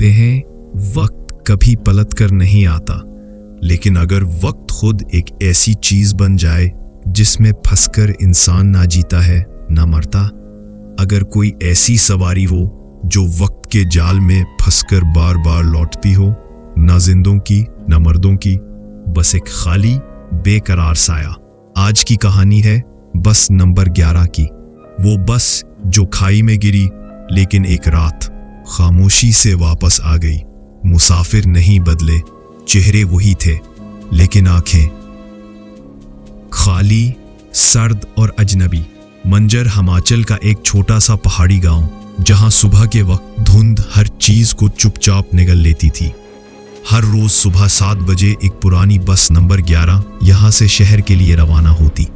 कहते हैं वक्त कभी पलट कर नहीं आता, लेकिन अगर वक्त खुद एक ऐसी चीज बन जाए जिसमें फंसकर इंसान ना जीता है ना मरता, अगर कोई ऐसी सवारी हो जो वक्त के जाल में फंसकर बार बार लौटती हो, ना जिंदों की ना मर्दों की, बस एक खाली बेकरार साया। आज की कहानी है बस नंबर 11 की। वो बस जो खाई में गिरी, लेकिन एक रात खामोशी से वापस आ गई। मुसाफिर नहीं बदले, चेहरे वही थे, लेकिन आंखें खाली, सर्द और अजनबी। मंजर हिमाचल का एक छोटा सा पहाड़ी गांव, जहां सुबह के वक्त धुंध हर चीज को चुपचाप निगल लेती थी। हर रोज सुबह 7 बजे एक पुरानी बस नंबर 11 यहां से शहर के लिए रवाना होती।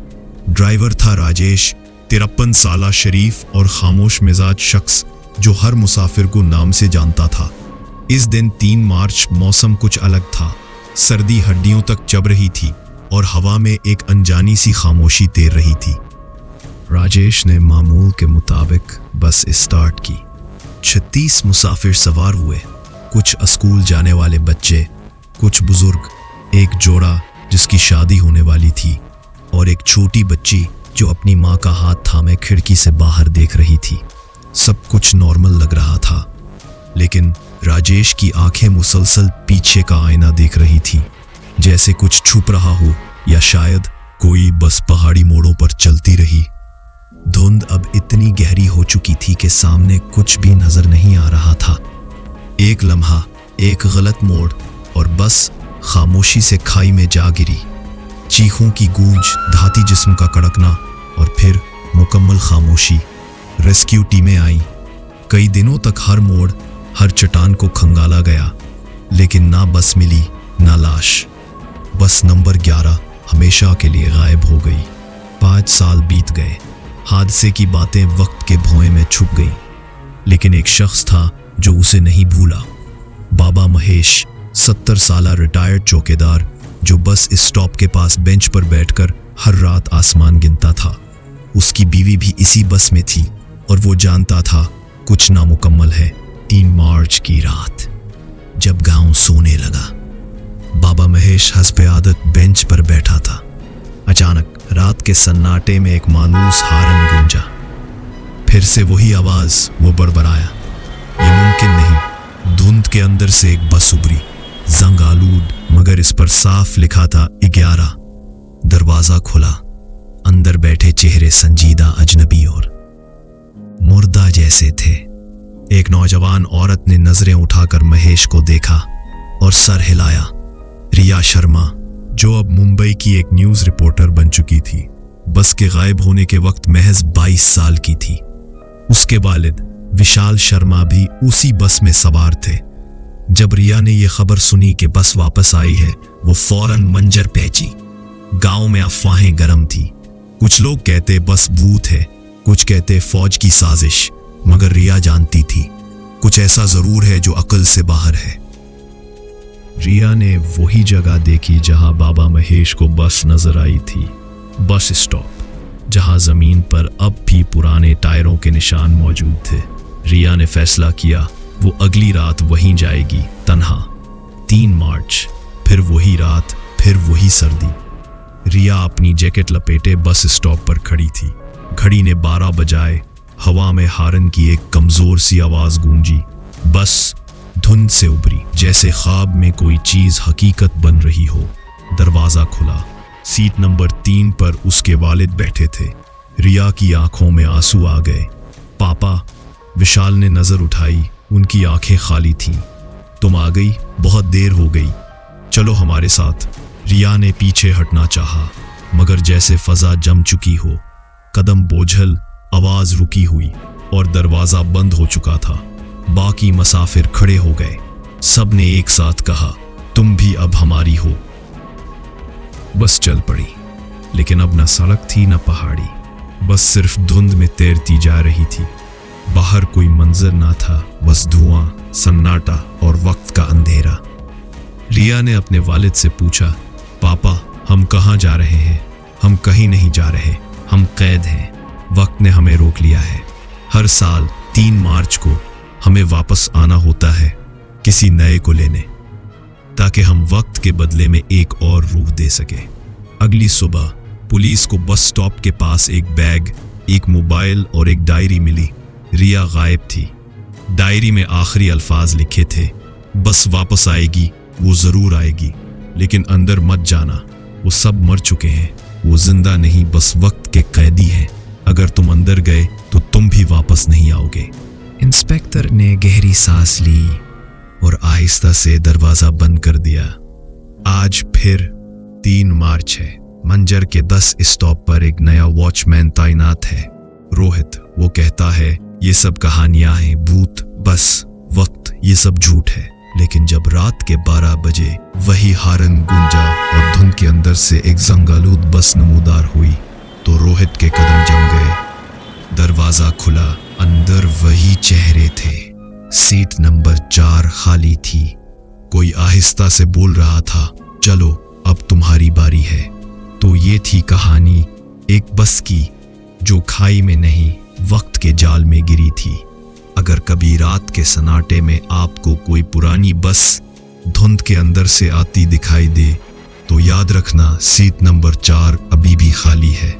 ड्राइवर था राजेश, 53 साला शरीफ और खामोश मिजाज शख्स जो हर मुसाफिर को नाम से जानता था। इस दिन 3 मार्च मौसम कुछ अलग था। सर्दी हड्डियों तक चुभ रही थी और हवा में एक अनजानी सी खामोशी तैर रही थी। राजेश ने मामूल के मुताबिक बस स्टार्ट की। 36 मुसाफिर सवार हुए, कुछ स्कूल जाने वाले बच्चे, कुछ बुजुर्ग, एक जोड़ा जिसकी शादी होने वाली थी और एक छोटी बच्ची जो अपनी माँ का हाथ थामे खिड़की से बाहर देख रही थी। सब कुछ नॉर्मल लग रहा था, लेकिन राजेश की आंखें मुसलसल पीछे का आईना देख रही थी, जैसे कुछ छुप रहा हो या शायद कोई बस पहाड़ी मोड़ों पर चलती रही। धुंध अब इतनी गहरी हो चुकी थी कि सामने कुछ भी नजर नहीं आ रहा था। एक लम्हा, एक गलत मोड़ और बस खामोशी से खाई में जा गिरी। चीखों की गूंज, धाती जिस्म का कड़कना और फिर मुकम्मल खामोशी। रेस्क्यू टीमें आईं। कई दिनों तक हर मोड़, हर चट्टान को खंगाला गया, लेकिन ना बस मिली ना लाश। बस नंबर 11 हमेशा के लिए गायब हो गई। 5 साल बीत गए। हादसे की बातें वक्त के भौएं में छुप गईं, लेकिन एक शख्स था जो उसे नहीं भूला। बाबा महेश, 70 साला रिटायर्ड चौकीदार, जो बस स्टॉप के पास बेंच पर बैठकर हर रात आसमान गिनता था। उसकी बीवी भी इसी बस में थी और वो जानता था कुछ नामुकम्मल है। 3 मार्च की रात जब गांव सोने लगा, बाबा महेश हस्ब आदत बेंच पर बैठा था। अचानक रात के सन्नाटे में एक मानूस हारन गूंजा। फिर से वही आवाज, वो बड़बड़ाया, ये मुमकिन नहीं। धुंध के अंदर से एक बस उभरी, जंग आलूद, मगर इस पर साफ लिखा था 11। दरवाजा खुला। अंदर बैठे चेहरे संजीदा, अजनबी और मुर्दा जैसे थे। एक नौजवान औरत ने नजरें उठाकर महेश को देखा और सर हिलाया। रिया शर्मा, जो अब मुंबई की एक न्यूज रिपोर्टर बन चुकी थी, बस के गायब होने के वक्त महज 22 साल की थी। उसके वालिद विशाल शर्मा भी उसी बस में सवार थे। जब रिया ने यह खबर सुनी कि बस वापस आई है, वो फौरन मंजर पहुंची। गांव में अफवाहें गर्म थी। कुछ लोग कहते बस भूत है, कुछ कहते फौज की साजिश, मगर रिया जानती थी कुछ ऐसा जरूर है जो अकल से बाहर है। रिया ने वही जगह देखी जहां बाबा महेश को बस नजर आई थी। बस स्टॉप, जहां जमीन पर अब भी पुराने टायरों के निशान मौजूद थे। रिया ने फैसला किया वो अगली रात वहीं जाएगी, तन्हा। 3 मार्च, फिर वही रात, फिर वही सर्दी। रिया अपनी जैकेट लपेटे बस स्टॉप पर खड़ी थी। घड़ी ने 12 बजाए। हवा में हारन की एक कमजोर सी आवाज गूंजी। बस धुंध से उभरी, जैसे ख्वाब में कोई चीज हकीकत बन रही हो। दरवाजा खुला। सीट नंबर 3 पर उसके वालिद बैठे थे। रिया की आंखों में आंसू आ गए। पापा, विशाल ने नजर उठाई। उनकी आंखें खाली थीं। तुम आ गई, बहुत देर हो गई, चलो हमारे साथ। रिया ने पीछे हटना चाहा, मगर जैसे फजा जम चुकी हो। कदम बोझल, आवाज रुकी हुई और दरवाजा बंद हो चुका था। बाकी मुसाफिर खड़े हो गए। सब ने एक साथ कहा, तुम भी अब हमारी हो। बस चल पड़ी, लेकिन अब न सड़क थी न पहाड़ी। बस सिर्फ धुंध में तैरती जा रही थी। बाहर कोई मंजर ना था, बस धुआं, सन्नाटा और वक्त का अंधेरा। रिया ने अपने वालिद से पूछा, पापा, हम कहाँ जा रहे हैं? हम कहीं नहीं जा रहे, हम कैद हैं। वक्त ने हमें रोक लिया है। हर साल 3 मार्च को हमें वापस आना होता है। किसी नए को लेने, ताकि हम वक्त के बदले में एक और रूह दे सके। अगली सुबह पुलिस को बस स्टॉप के पास एक बैग, एक मोबाइल और एक डायरी मिली। रिया गायब थी। डायरी में आखिरी अल्फाज लिखे थे, बस वापस आएगी, वो जरूर आएगी, लेकिन अंदर मत जाना, वो सब मर चुके हैं, वो जिंदा नहीं, बस वक्त के कैदी हैं। अगर तुम अंदर गए तो तुम भी वापस नहीं आओगे। इंस्पेक्टर ने गहरी सांस ली और आहिस्ता से दरवाजा बंद कर दिया। आज फिर 3 मार्च है। मंजर के 10 स्टॉप पर एक नया वॉचमैन तैनात है, रोहित। वो कहता है ये सब कहानियां हैं, भूत, बस वक्त, ये सब झूठ है। लेकिन जब रात के 12 बजे वही हारन गूंजा और धुंध के अंदर से एक जंगालूद बस नमूदार हुई, तो रोहित के कदम जम गए। दरवाजा खुला, अंदर वही चेहरे थे। सीट नंबर 4 खाली थी। कोई आहिस्ता से बोल रहा था, चलो अब तुम्हारी बारी है। तो ये थी कहानी एक बस की, जो खाई में नहीं, वक्त के जाल में गिरी थी। अगर कभी रात के सन्नाटे में आपको कोई पुरानी बस धुंध के अंदर से आती दिखाई दे, तो याद रखना सीट नंबर 4 अभी भी खाली है।